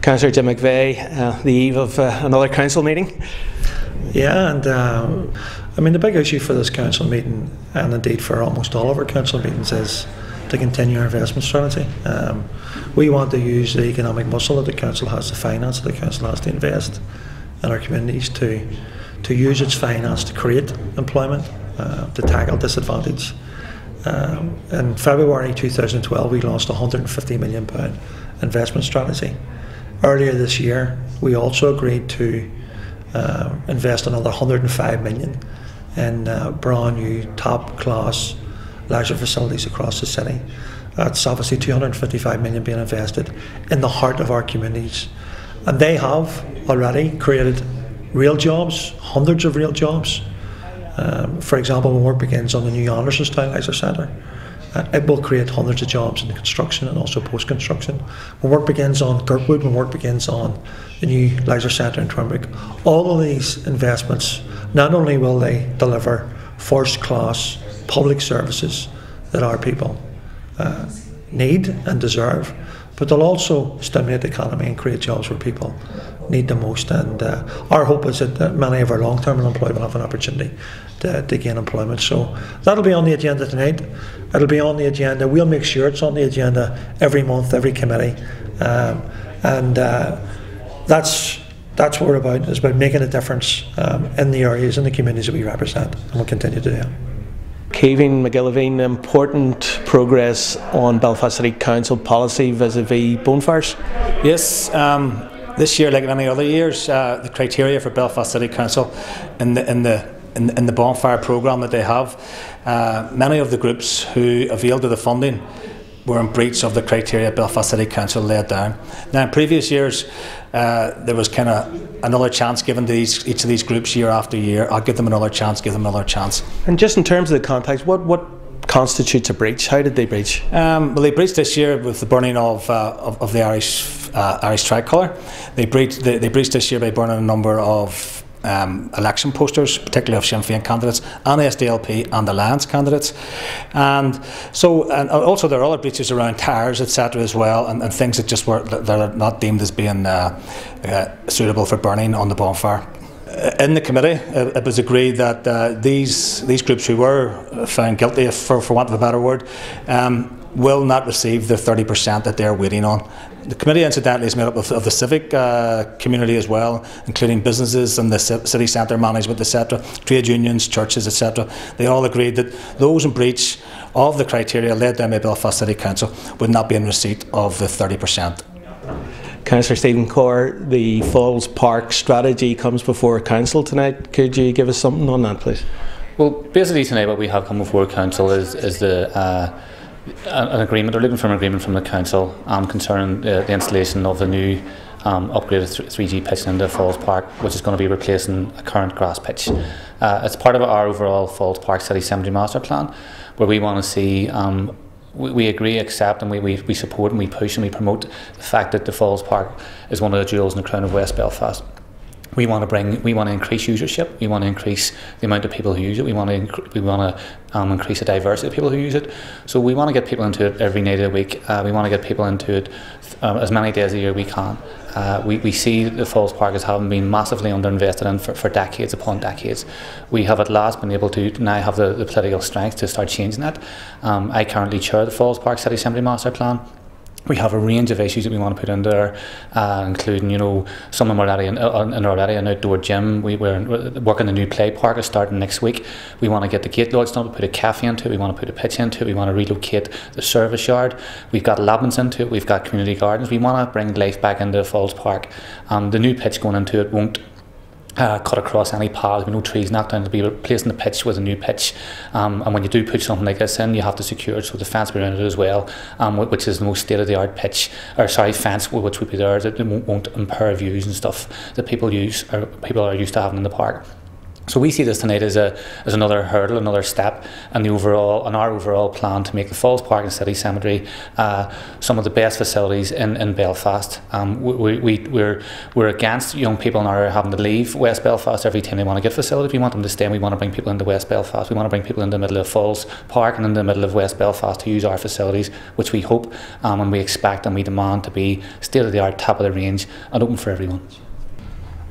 Councillor Jim McVeigh, the eve of another council meeting. Yeah, and I mean the big issue for this council meeting, and indeed for almost all of our council meetings, is to continue our investment strategy. We want to use the economic muscle that the council has, the finance that the council has to invest in our communities, to use its finance to create employment, to tackle disadvantage. In February 2012 we launched a £150 million investment strategy. Earlier this year we also agreed to invest another £105 million in brand new top class leisure facilities across the city. That's obviously £255 million being invested in the heart of our communities, and they have already created real jobs, hundreds of real jobs. For example, when work begins on the new Andersonstown Leisure Centre, it will create hundreds of jobs in the construction and also post-construction. When work begins on Kirkwood, when work begins on the new Leisure Centre in Turnbuck, all of these investments, not only will they deliver first-class public services that our people need and deserve, but they'll also stimulate the economy and create jobs where people need the most. And our hope is that many of our long-term unemployed will have an opportunity to gain employment. So that'll be on the agenda tonight. It'll be on the agenda. We'll make sure it's on the agenda every month, every committee, and that's what we're about. It's about making a difference in the areas, in the communities that we represent, and we'll continue to do it. Caoimhín McGilliveen, important progress on Belfast City Council policy vis-a-vis bonfires? Yes, this year, like many other years, the criteria for Belfast City Council in the bonfire programme that they have, many of the groups who availed of the funding were in breach of the criteria Belfast City Council laid down. Now, in previous years, there was kind of another chance given to each of these groups year after year. I'll give them another chance, give them another chance. And just in terms of the context, what constitutes a breach? How did they breach? Well, they breached this year with the burning of the Irish tricolour. They breached this year by burning a number of election posters, particularly of Sinn Féin candidates and SDLP and Alliance candidates, and also there are other breaches around tires, etc. as well, and things that just that are not deemed as being suitable for burning on the bonfire. In the committee, it was agreed that these groups who were found guilty, for want of a better word, will not receive the 30% that they're waiting on. The committee, incidentally, is made up of the civic community as well, including businesses and the city centre management, etc., trade unions, churches, etc. They all agreed that those in breach of the criteria laid down by Belfast City Council would not be in receipt of the 30%. Councillor Stephen Corr, the Falls Park strategy comes before Council tonight. Could you give us something on that, please? Well, basically tonight what we have come before Council is an agreement, or looking for an agreement from the Council concerning the installation of the new upgraded 3G pitch into Falls Park, which is going to be replacing a current grass pitch. It's part of our overall Falls Park City Cemetery Master Plan, where we want to see, we agree, accept, and we support and we push and we promote the fact that the Falls Park is one of the jewels in the crown of West Belfast. We want to increase usership. We want to increase the amount of people who use it. We want to increase the diversity of people who use it. So we want to get people into it every night of the week. We want to get people into it as many days a year we can. We see the Falls Park as having been massively underinvested in for decades upon decades. We have at last been able to now have the political strength to start changing that. I currently chair the Falls Park City Cemetery Master Plan. We have a range of issues that we want to put in there, including, some of them already an outdoor gym. We're working the new play park is starting next week. We want to get the gate lodge done, put a cafe into it, we want to put a pitch into it, we want to relocate the service yard. We've got allotments into it, we've got community gardens. We want to bring life back into Falls Park. The new pitch going into it won't cut across any paths, with no trees knocked down. To be replacing the pitch with a new pitch, and when you do put something like this in, you have to secure it, so the fence around it as well, which is the most state-of-the-art fence, which would be there, that won't impair views and stuff that people are used to having in the park. So we see this tonight as another hurdle, another step in our overall plan to make the Falls Park and City Cemetery some of the best facilities in Belfast. We're against young people in our area having to leave West Belfast every time they want to get facilities. We want them to stay, and we want to bring people into West Belfast. We want to bring people into the middle of Falls Park and in the middle of West Belfast to use our facilities, which we hope and we expect and we demand to be state-of-the-art, top of the range and open for everyone.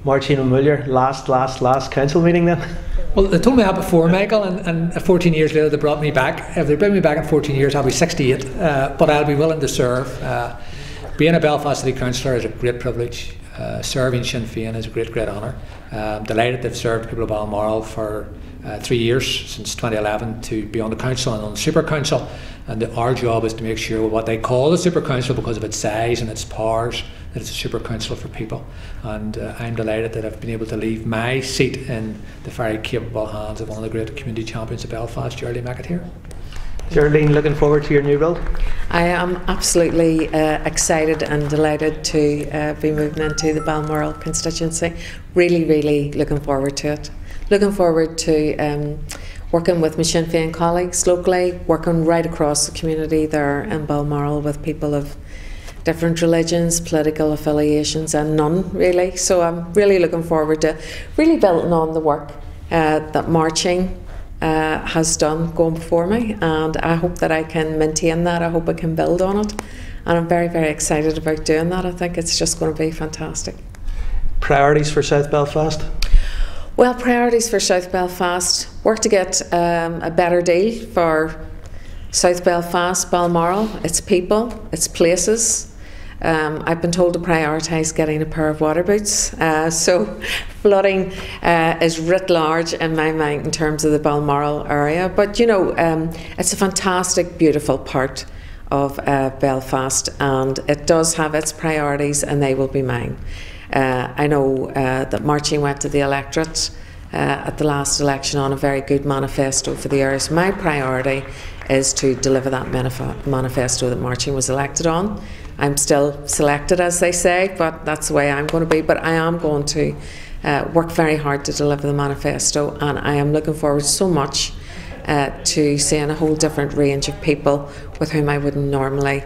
Martin O'Muller, last council meeting then? Well, they told me that before, Michael, and 14 years later they brought me back. If they bring me back in 14 years, I'll be 68, but I'll be willing to serve. Being a Belfast City Councillor is a great privilege. Serving Sinn Féin is a great honour. I'm delighted to have served people of Balmoral for 3 years, since 2011, to be on the council and on the Super Council. And our job is to make sure what they call the Super Council, because of its size and its powers, that it's a Super Council for people. And I'm delighted that I've been able to leave my seat in the very capable hands of one of the great community champions of Belfast, Geraldine McAteer. Geraldine, looking forward to your new role? I am absolutely excited and delighted to be moving into the Balmoral constituency. Really looking forward to it. Looking forward to working with my Sinn Féin colleagues locally, working right across the community there in Balmoral with people of different religions, political affiliations, and none really. So I'm really looking forward to really building on the work that marching has done going before me, and I hope that I can maintain that. I hope I can build on it, and I'm very excited about doing that. I think it's just going to be fantastic. Priorities for South Belfast? Well, priorities for South Belfast: work to get a better deal for South Belfast, Balmoral, its people, its places. I've been told to prioritise getting a pair of water boots. So flooding is writ large in my mind in terms of the Balmoral area. But you know, it's a fantastic, beautiful part of Belfast, and it does have its priorities, and they will be mine. I know that Marching went to the electorate at the last election on a very good manifesto for the area. So my priority is to deliver that manifesto that Marching was elected on. I'm still selected, as they say, but that's the way I'm going to be. But I am going to work very hard to deliver the manifesto, and I am looking forward so much to seeing a whole different range of people with whom I wouldn't normally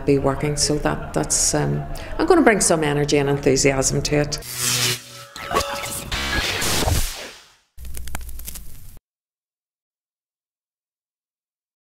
be working. So that's I'm going to bring some energy and enthusiasm to it.